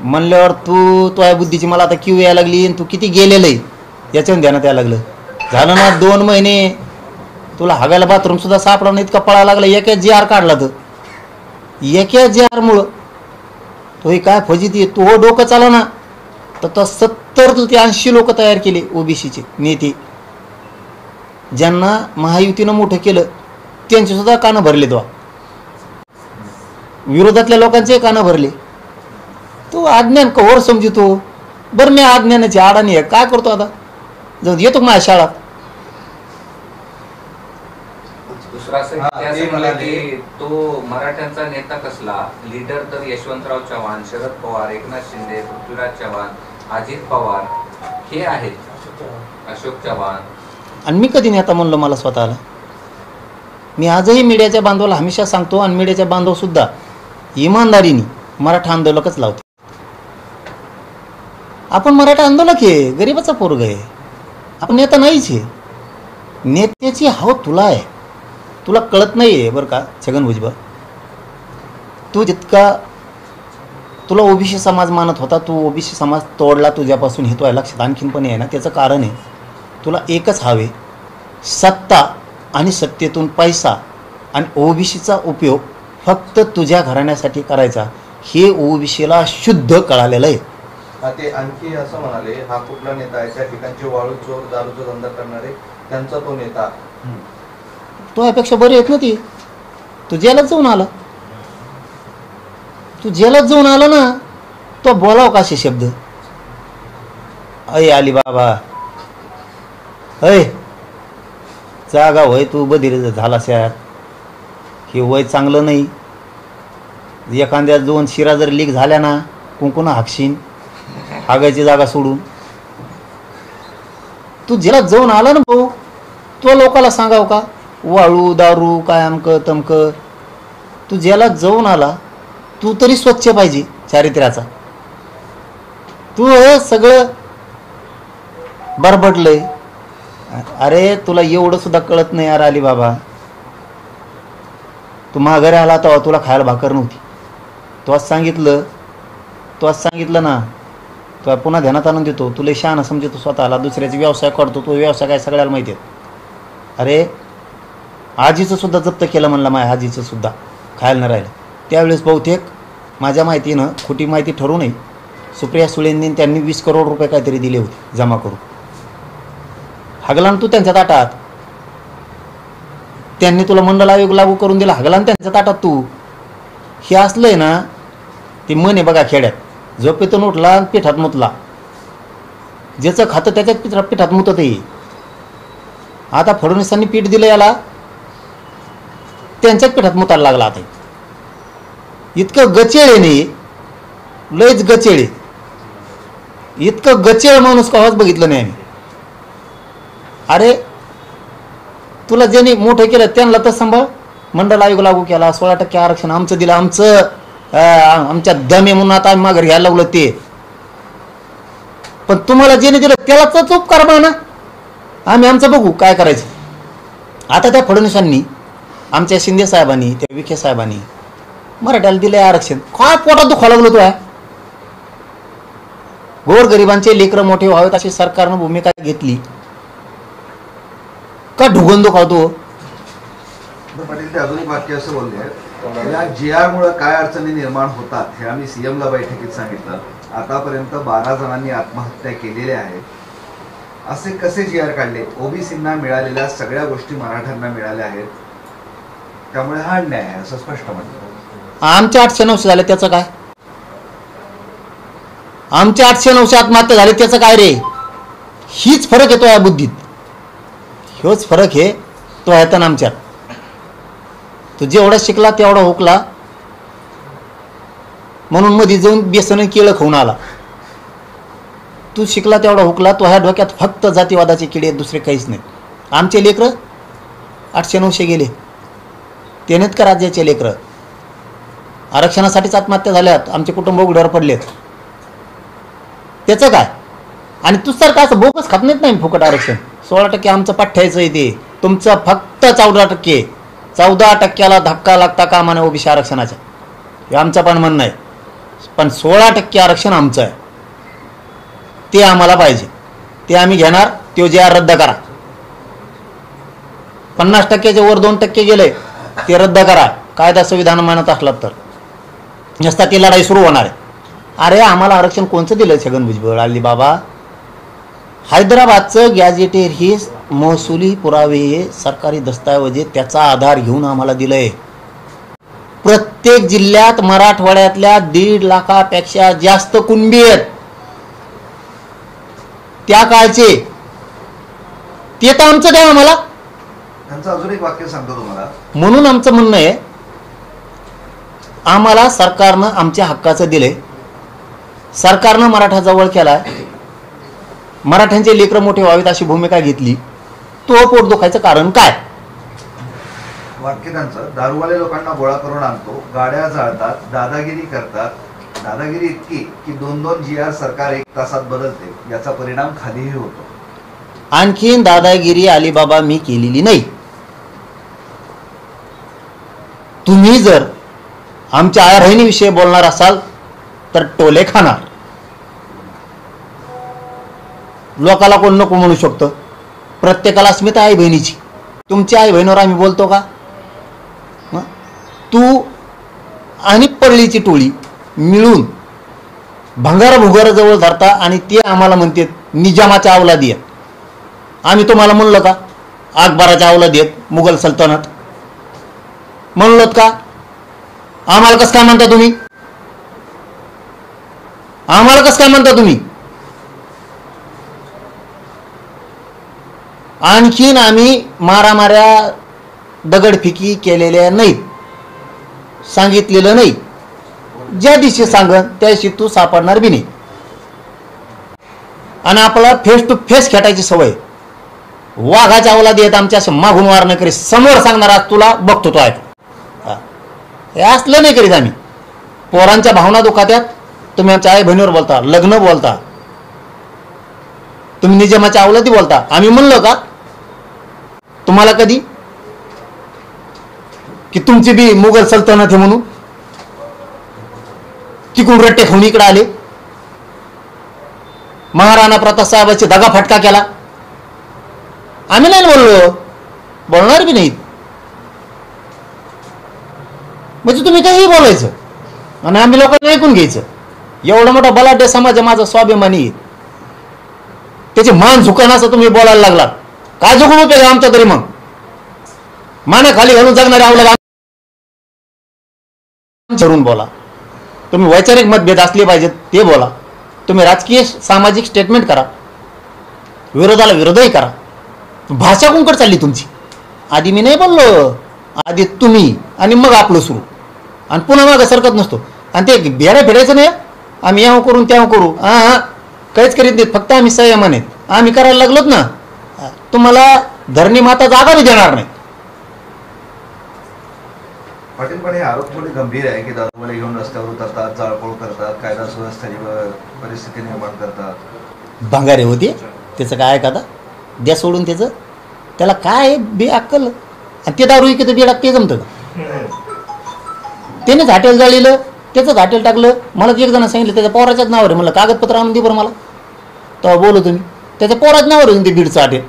म्हणल्यावर तुझ्या बुद्धीची मला आता क्यू यायला लागली आणि तू किती गेलेलं आहे याच्यावर ध्यानात यायला लागलं. झालं ना 2 महिने तुला हागायला बाथरूम सुद्धा सापडा नाही, इतका पळायला लागला. एका JR काढला तर एका JR मुळे तो काय फजिती. तो डोकं चाला ना तर 70 ते 80 लोक तयार केले ओबीसीचे नेते, ज्यांना महायुतीनं मोठं केलं त्यांचे सुद्धा कानं भरले. तो विरोधातल्या लोकांचे कानं भरले. तो अज्ञान कवर समजतो. बरं मी अज्ञानाची आडाणी आहे, काय करतो आता, जाऊ येतो माझ्या शाळात. तो मराठ्यांचा नेता कसला, लीडर तर यशवंतराव चव्हाण, शरद पवार, एकनाथ शिंदे, पृथ्वीराज चव्हाण, अजित पवार हे आहेत, अशोक चव्हाण. आणि मी कधी नेता म्हणलो मला स्वतःला? मी आजही मीडियाच्या बांधवाला हमेशा सांगतो आणि मीडियाच्या बांधव सुद्धा इमानदारीने मराठा आंदोलकच लावते. आपण मराठा आंदोलक आहे, गरीबाचा पोरग आहे, आपण नेता नाहीच आहे. नेत्याची हाव तुला आहे, तुला कळत नाही आहे बरं का छगन भुजबळ. तू जितका तुला ओबीसी समाज मानत होता, तू ओबीसी समाज तोडला तुझ्यापासून, हे तुझ्या लक्षात आणखीन पण आहे ना. त्याचं कारण आहे तुला एकच हवे, सत्ता आणि सत्तेतून पैसा, आणि ओबीसीचा उपयोग फक्त तुझ्या घराण्यासाठी करायचा. हे ओबीसीला शुद्ध कळालेलं आहे. ते आणखी असं म्हणाले, हा कुठला नेता आहे, त्या ठिकाणचे वाळू चोर, दारूचा धंदा करणारे त्यांचा तो नेता. तो यापेक्षा बरे आहेत ना ती. तू जेलात जाऊन आला, तू जेलात जाऊन आला ना, तो बोलाव का असे शब्द, अय आली बाबा, अय जागा होय तू बधीर झालास यार, हे वय चांगलं नाही. एखाद्या 2 शिरा जर लीक झाल्या ना, कुंकुन हाकशीन हागायची जागा सोडून. तू जेलात जाऊन आला ना भाऊ, तो लोकाला सांगाव का वाळू दारू काय अमक तमक. तू जेलात जाऊन आला, तू तरी स्वच्छ पाहिजे चारित्र्याचा. तू हे सगळं बरबडलंय. अरे तुला एवढं सुद्धा कळत नाही यार आली बाबा. तू माघारी आला तेव्हा तुला खायला भाकर नव्हती. तू आज सांगितलं ना, तो पुन्हा ध्यानात आणून देतो. तुला शहाणा समजतो स्वतःला, दुसऱ्याचे व्यवसाय करतो. तो व्यवसाय काय सगळ्याला माहिती आहे. अरे आजीचं सुद्धा जप्त केलं म्हणलं, माझ्या आजीचं सुद्धा खायला न राहिलं. त्यावेळेस बहुतेक माझ्या माहितीनं, खोटी माहिती ठरू नये, सुप्रिया सुळेंनी त्यांनी 20 करोड रुपये काहीतरी दिले होते जमा करून. हगला तू त्यांच्या ताटात. त्यांनी तुला मंडळ आयोग लागू करून दिला, हगला त्यांच्या ताटात तू. हे असलंय ना, ते मन आहे बघा खेड्यात, झोपेतून उठला पिठात मुतला. ज्याचं खातं त्याच्यात पिठात मुतत आहे. आता फडणवीसांनी पीठ दिलं याला, त्यांच्याच पिठात मुतायला लागला. आता इतकं गचेळ नाही, लयच गचेळ. इतकं गचेळ माणूस कवाच बघितलं नाही आम्ही. अरे तुला ज्यांनी मोठं केलं त्यांना तर सांभाळ. मंडळ आयोग लागू केला, 16% आरक्षण आमचं दिलं, आमच्या दमे म्हणून आता आम्ही माघार घ्यायला लागलो ते. पण तुम्हाला ज्याने दिलं त्यालाच उपकार म्हणा. आम्ही आमचं बघू काय करायचं. आता त्या फडणवीसांनी, आमच्या शिंदे साहेबांनी, त्या विखे साहेबांनी मराठ्याला दिले आरक्षण. काय पोटात दुखा लागलो तो आहे. गोरगरिबांचे लेकरं मोठे व्हावेत अशी सरकारनं भूमिका घेतली का ढुगून दुखावतो. पाटील ते अजून एक वाक्य असं बोलले, या JR मुळे काय अडचणी निर्माण होतात हे आम्ही CM ला बैठकीत सांगितलं. आतापर्यंत 12 जणांनी आत्महत्या केलेल्या आहेत. असे कसे JR काढले? ओबीसींना मिळालेल्या सगळ्या गोष्टी मराठ्यांना मिळाल्या आहेत, त्यामुळे हा अन्याय आहे असं स्पष्ट म्हणतात. आमच्या 800-900 झाले त्याचं काय? आमच्या 800-900 आत्महत्या झाले त्याचं काय रे? हीच फरक येतो या बुद्धीत. ह्योच फरक आहे तो आहे तर आमच्यात. तो जेवढा शिकला तेवढा हुकला म्हणून मध्ये जाऊन बेसन केळं खाऊन आला. तू शिकला तेवढा हुकला. तो ह्या डोक्यात फक्त जातीवादाचे किडे, दुसरे काहीच नाही. आमचे लेकरं 800-900 गेले. त्यानेच का राज्याचे लेकरं आरक्षणासाठीच आत्महत्या झाल्यात. आमचे कुटुंब उघड्यावर पडलेत. त्याचं काय? आणि तू सर का असं बोगस खात नाहीत नाही फुकट आरक्षण. 16% आमचं पाठ्याचं आहे ते, तुमचं फक्त 14%. 14%ला धक्का लागता कामा नये ओबीसी आरक्षणाच्या. हे आमचं पण म्हणणं आहे. पण 16% आरक्षण आमचं आहे, ते आम्हाला पाहिजे, ते आम्ही घेणार. तो जे रद्द करा. 50%च्या वर 2% गेले ते रद्द करा, कायदा संविधान मानत असला तर. नसता ती लढाई सुरू होणार आहे. अरे आम्हाला आरक्षण कोणचं दिलं छगन भुजबळ? आली बाबा, हैदराबादचं गॅजेटेर ही महसुली पुरावे, सरकारी दस्तऐवजे त्याचा आधार घेऊन आम्हाला दिलंय. प्रत्येक जिल्ह्यात मराठवाड्यातल्या 1.5 लाखापेक्षा जास्त कुणबी आहेत त्या काळचे, ते तर आमचं द्या आम्हाला. त्यांचं अजून एक वाक्य सांगतो तुम्हाला. म्हणून आमचं म्हणणं आहे, आम्हाला सरकारनं आमच्या हक्काचं दिलंय. सरकारनं मराठा जवळ केलाय, मराठ्यांचे लेकरं मोठे व्हावेत अशी भूमिका घेतली. तो पोट दुखायचं कारण काय? वाक्य त्यांचं, दारूवाले लोकांना गोळा करून आणतो, गाड्या जाळतात, दादागिरी करतात. दादागिरी इतकी की 2-2 GR सरकार 1 तासात बदलते. याचा परिणाम खालीही होतो. आणखीन दादागिरी अलिबाबा मी केलेली नाही. तुम्ही जर आमच्या आय बहिणीविषयी बोलणार असाल तर टोले खाणार. लोकाला कोण नको म्हणू शकतं, प्रत्येकाला अस्मिता आई बहिणीची. तुमच्या आई बहिणीवर आम्ही बोलतो का? तू आणि पडळीची टोळी मिळून भंगारा भुगारा जवळ धरता आणि ते आम्हाला म्हणते निजामाच्या अवलादी आहेत. आम्ही तुम्हाला म्हणलो का अकबराच्या अवलादी आहेत, मुघल सल्तनत म्हणलोत का? आम्हाला कसं काय म्हणता तुम्ही? आम्हाला कसं काय म्हणता तुम्ही? आणखीन आम्ही मारामाऱ्या दगडफेकी केलेल्या नाहीत, सांगितलेलं नाही. ज्या दिवशी सांगन त्या दिवशी तू सापडणार बी नाही. आणि आपला फेस टू फेस खेटायची सवय. वाघाच्या अवलादी आहेत आमच्या, असं मागून वार नाही करीत, समोर सांगणार आज तुला बघतो तो ऐक. हे असलं नाही करीत आम्ही. पोरांच्या भावना दुखात्यात, तुम्ही आमच्या आई बहिणीवर बोलता, लग्न बोलता, तुम्ही निजामाच्या अवलादी बोलता. आम्ही म्हणलो का तुम्हाला कधी की तुमची बी मुघल सल्तनत आहे म्हणून? तिकडून रट्टे खाऊन इकडे आले, महाराणा प्रताप साहेबांची दगा फटका केला. आम्ही नाही बोललो, बोलणार बी नाहीत. म्हणजे तुम्ही काही बोलायचं आणि आम्ही लोकांना ऐकून घ्यायचं. एवढा मोठा बलाढ्य समाज आहे माझा, स्वाभिमानी, त्याची मान झुकण असं तुम्ही बोलायला लागलात. काय झुकून उपयोग आमच्या तरी? मग माना खाली घालून जगणारे आवला ठरून बोला. तुम्ही वैचारिक मतभेद असले पाहिजेत ते बोला. तुम्ही राजकीय सामाजिक स्टेटमेंट करा, विरोधाला विरोधही करा. भाषा कोणकडे चालली तुमची? आधी मी नाही बोललो, आधी तुम्ही आणि मग आपलं सुरू, आणि पुन्हा मागं सरकत नसतो. आणि ते बेड्या फेडायचं नाही, आम्ही याव करून त्याव करू, हां काहीच करीत नाहीत. फक्त आम्ही संयमान आहेत, आम्ही करायला लागलोत ना. तुम्हाला धरणी माता जागा बी देणार नाही. पाटील, पण हे आरोप थोडे गंभीर आहे की दारूवाले घेऊन रस्त्यावर उतरतात, जाळपोळ करतात, कायदा सुव्यवस्थेची परिस्थिती निर्माण करतात. भंगारे होते त्याचं काय का? द्या सोडून त्याचं, त्याला काय बे अक्कल. आणि ते दारू इकडे बेडा ते जमतं का? त्यानेच हॉटेल जाळलेलं, त्याचंच हॉटेल टाकलं. मला एक जण सांगितलं त्याच्या पोराच्याच नावावर आहे. मला कागदपत्र आणून दे बरं मला, तेव्हा बोलू तुम्ही. त्याच्या पोराच नावावर येऊन ते बीडचं हॉटेल.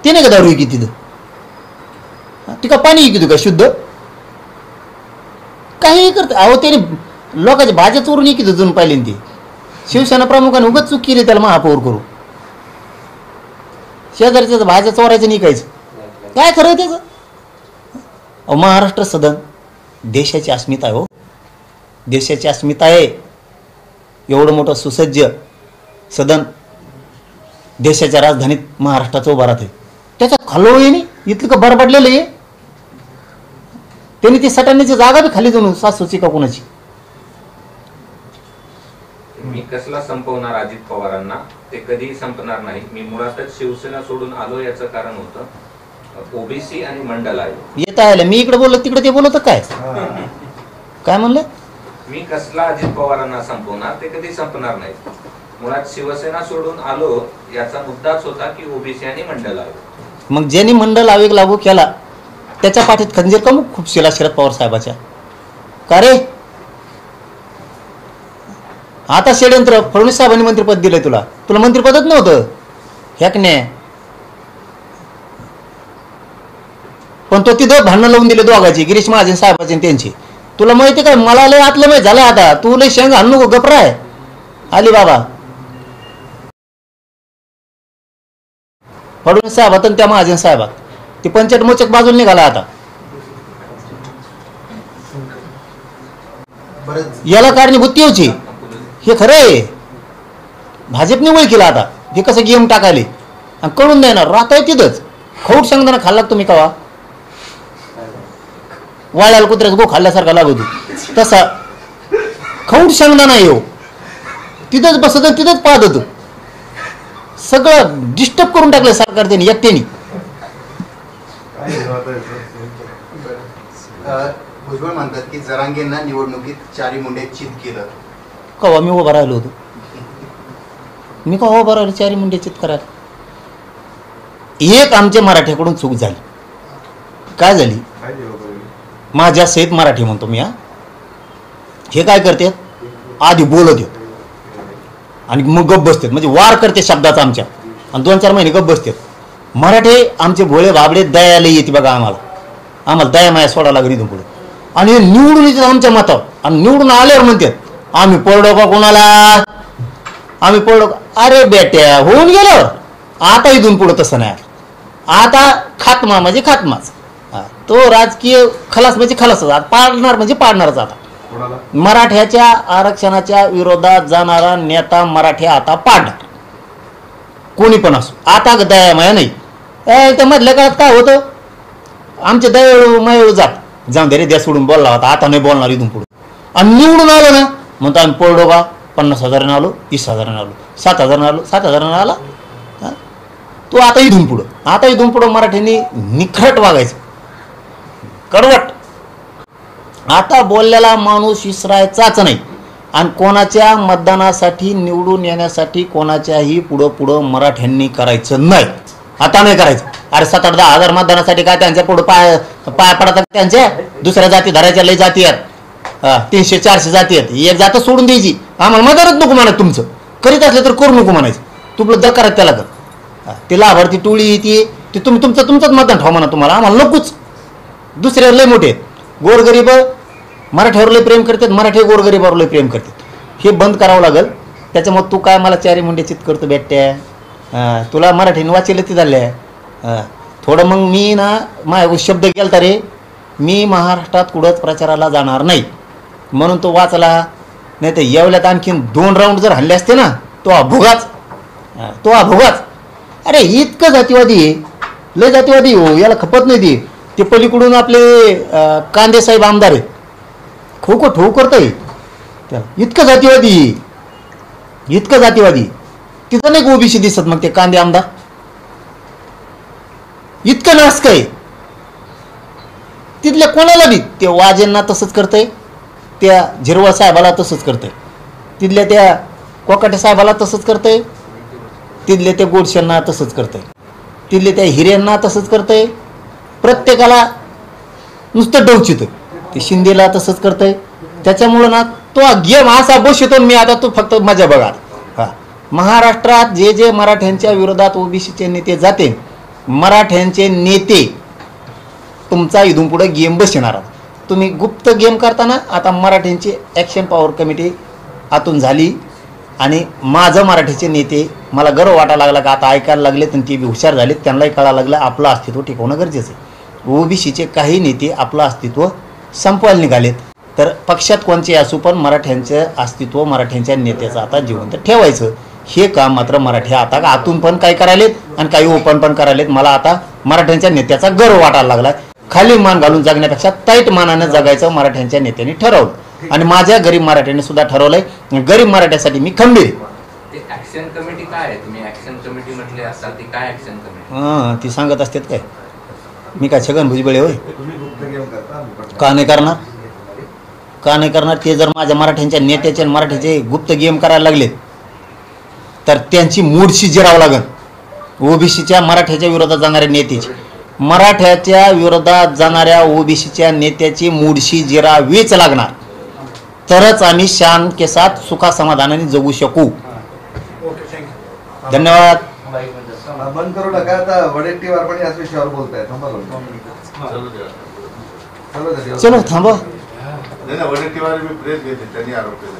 ते नाही का दारू की तिथं? ती का पाणी विकतो का शुद्ध? काही करत अहो, त्याने लोकांच्या भाज्या चोरून विकत अजून पाहिले ते. शिवसेना प्रमुखाने उगाच चूक केली त्याला महापौर करू. शेजारच्या भाज्या चोरायचं निकायचं काय खरं त्याचं? अहो, महाराष्ट्र सदन देशाची अस्मिता आहे. हो, देशाची अस्मिता आहे. एवढं मोठं सुसज्ज सदन देशाच्या राजधानीत महाराष्ट्राचं उभा राहते. त्याच्यात खालो नाही इतकं का बरबडलेलं आहे. त्यांनी ती सटाण्याची जागा बी खाली जाऊन सासूची का कोणाची. मी कसला संपवणार अजित पवारांना? ते कधीही संपणार नाही. मी मुळातच शिवसेना सोडून आलो याचं कारण होतं ओबीसी आणि मंडल आयोग. येत आहे मी इकडे बोललो तिकडे ते बोलत काय काय म्हणलं? मी कसला अजित पवारांना संपवणार? ते कधी संपणार नाही. मुळात शिवसेना सोडून आलो याचा मुद्दाच होता की ओबीसी आणि मंडल आयोग. मग ज्यांनी मंडल आयोग लागू केला त्याच्या पाठीत खंजीर का मग खूप शिला शरद पवार साहेबाच्या? का रे आता षडयंत्र फडणवीस साहेबांनी मंत्रिपद दिलंय तुला, तुला मंत्रिपदच नव्हतं ह्याकने. पण तो तिथं भांडणं लावून दिले दोघांची, गिरीश महाजन साहेबाची आणि त्यांची. तुला माहिती काय, मला लय आतलं माहिती झालं आता, तू लय शेंग आणू नको, गपराय आली बाबा. फडणवीस साहेबात आणि त्या महाजन साहेबात ती पंचायत मोचक बाजूला निघाला आता. याला कारणीभूत ती होती, हे खरं आहे. भाजपने वळ केला आता, हे कसं गेम टाकायले आणि कळून देणार राहताय तिथंच. खौट सांगताना खाल्ला तुम्ही कवा, वाळ्याला कुत्र्याच गो खाल्ल्यासारखा लागतो तसा खौट सांगताना येऊ. तिथंच बसत तिथंच पाहत होतं, सगळं डिस्टर्ब करून टाकलं सरकार त्यांनी एकट्याने. भुजबळ म्हणतात की जरांगेंना निवडणुकीत चारी मुंडे चित केलं. कवा मी उभा राहिलो होतो, मी कवा उभा राहिलो चारी मुंडे चित करायला. एक आमच्या मराठ्याकडून चूक झाली. काय झाली, माझ्या सहित मराठी म्हणतो मी, हे काय करतात आधी बोलत येत आणि मग गप्प बसतात, म्हणजे वार करते शब्दाचा आमच्या, आणि 2-4 महिने गप्प बसतात. मराठे आमचे भोळे बाबडे दयाला येते बघा, आम्हाला दया माया सोडा लागली इथून पुढे. आणि निवडून येतात आमच्या मतावर, आणि निवडून आल्यावर म्हणतात आम्ही पडलो का कोणाला, आम्ही पडलो का. अरे बेट्या होऊन गेलं, आता इथून पुढं तसं नाही. आता खात्मा म्हणजे खात्माच, तो राजकीय खलास म्हणजे खलासच, पाडणार म्हणजे पाडणारच. आता मराठ्याच्या आरक्षणाच्या विरोधात जाणारा नेता मराठी आता पाडणार, कोणी पण असो. आता दयामाया नाही. त्या मधल्या काळात काय होतं, आमचे दयाळू मायाळू जाऊन दे रे, द्या सोडून बोलला होता, आता नाही बोलणार इथून पुढे. आणि निवडून आलो ना म्हणतो आम्ही पडलो का 50,000 आलो, 20,000 आलो, 7,000 आलो, 7,000 आला. तो आता इथून पुढं मराठ्यांनी निखट वागायचं, कडवट. आता बोललेला माणूस विसरायचाच नाही. आणि कोणाच्या मतदानासाठी निवडून येण्यासाठी कोणाच्याही पुढं मराठ्यांनी करायचं नाही, आता नाही करायचं. अरे 7-8-10 हजार मतदानासाठी काय त्यांच्या पुढं पाय पडतात, त्यांच्या दुसऱ्या जाती धरायच्या लय जाती आहेत, 300-400 जाती आहेत. एक जात सोडून द्यायची, आम्हाला मदतच नको म्हणायचं. तुमचं करीत असलं तर करू नको म्हणायचं, तुला दर करायचं त्याला कर. ते लाभार्थी टोळी ती तुम्ही तुमचंच मतदान ठेवा म्हणा, तुम्हाला आम्हाला नकोच. दुसरे लय मोठे गोरगरीब मराठ्यावर लय प्रेम करतात, मराठी गोरगरीबावर लय प्रेम करतात. हे बंद करावं लागेल. त्याच्यामुळे तू काय मला चारी मुंडे चित करतो बेट्या, तुला मराठीने वाचेल ती झाल्या. थोडं मग मी ना माझ्या शब्द गेलता रे, मी महाराष्ट्रात कुठंच प्रचाराला जाणार नाही म्हणून तो वाचला. नाही तर येवल्यात आणखीन 2 राऊंड जर हल्ले असते ना, तो अभोगाच. अरे इतकं जातीवादी आहे, लय जातीवादी हो, याला खपत नाही. ते पलीकडून आपले कांदे साहेब आमदार आहेत, खो ठोक करतोय त्याला. इतकं जातीवादी तिथं नाही ओबीसी दिसत. मग ते कांदे आमदार इतकं नासक आहे, तिथल्या कोणाला बी. ते वाजेंना तसंच करतंय, त्या झिरवळ साहेबाला तसंच करतंय, तिथल्या त्या कोकाटे साहेबाला तसंच करतंय, तिथले त्या गोडशेंना तसंच करतंय, तिथले त्या हिऱ्यांना तसंच करतंय. प्रत्येकाला नुसतं डवचित. ते शिंदेला तसंच करतंय. त्याच्यामुळं ना तो गेम असा बसतो. मी आता तो फक्त मजा बघा. महाराष्ट्रात जे मराठ्यांच्या विरोधात ओबीसीचे नेते जाते, मराठ्यांचे नेते तुमचा इथून पुढे गेम बसणार. तुम्ही गुप्त गेम करताना आता मराठ्यांची ॲक्शन पॉवर कमिटी आतून झाली, आणि माझं मराठीचे नेते मला गर्व वाटायला लागला का आता ऐकायला लागले, आणि ते बी हुशार झालेत. त्यांनाही कळायला लागलं आपलं अस्तित्व टिकवणं गरजेचं आहे. ओबीसीचे काही नेते आपलं अस्तित्व संपवायला निघालेत. तर पक्षात कोणचे असू, पण मराठ्यांचं अस्तित्व, मराठ्यांच्या नेत्याचं आता जिवंत ठेवायचं, हे काम मात्र मराठी आता आतून पण काही करायलेत आणि काही ओपन पण करायलेत. मला आता मराठ्यांच्या नेत्याचा गर्व वाटायला लागला. खाली मान घालून जगण्यापेक्षा टाईट मानानं जगायचं मराठ्यांच्या नेत्यांनी ठरवलं, आणि माझ्या गरीब मराठ्यांनी सुद्धा ठरवलंय. गरीब मराठ्यासाठी मी खंबीर. ऍक्शन कमिटी काय आहे, तुम्ही ऍक्शन कमिटी म्हटले असतात, ती काय ऍक्शन कमिटी? ती सांगत असतात काय, मी काय छगन भुजबळ होय? का नाही करणार? ते जर माझ्या मराठ्यांच्या नेत्याचे मराठ्याचे गुप्त गेम करायला लागले तर त्यांची मूडशी जिरावं लागेल. ओबीसीच्या मराठ्याच्या विरोधात जाणाऱ्या नेत्याची, मराठ्याच्या विरोधात जाणाऱ्या ओबीसीच्या नेत्याची मूडशी जिरावीच लागणार. तरच आम्ही शान के साथ सुखा समाधानाने जगू शकू. धन्यवाद. बंद करू नका. आता वडेट्टीवार पण याच विषयावर बोलतायत. चलो थांबा. वडेट्टीवार मी प्रेस घेते, त्यांनी आरोप केले.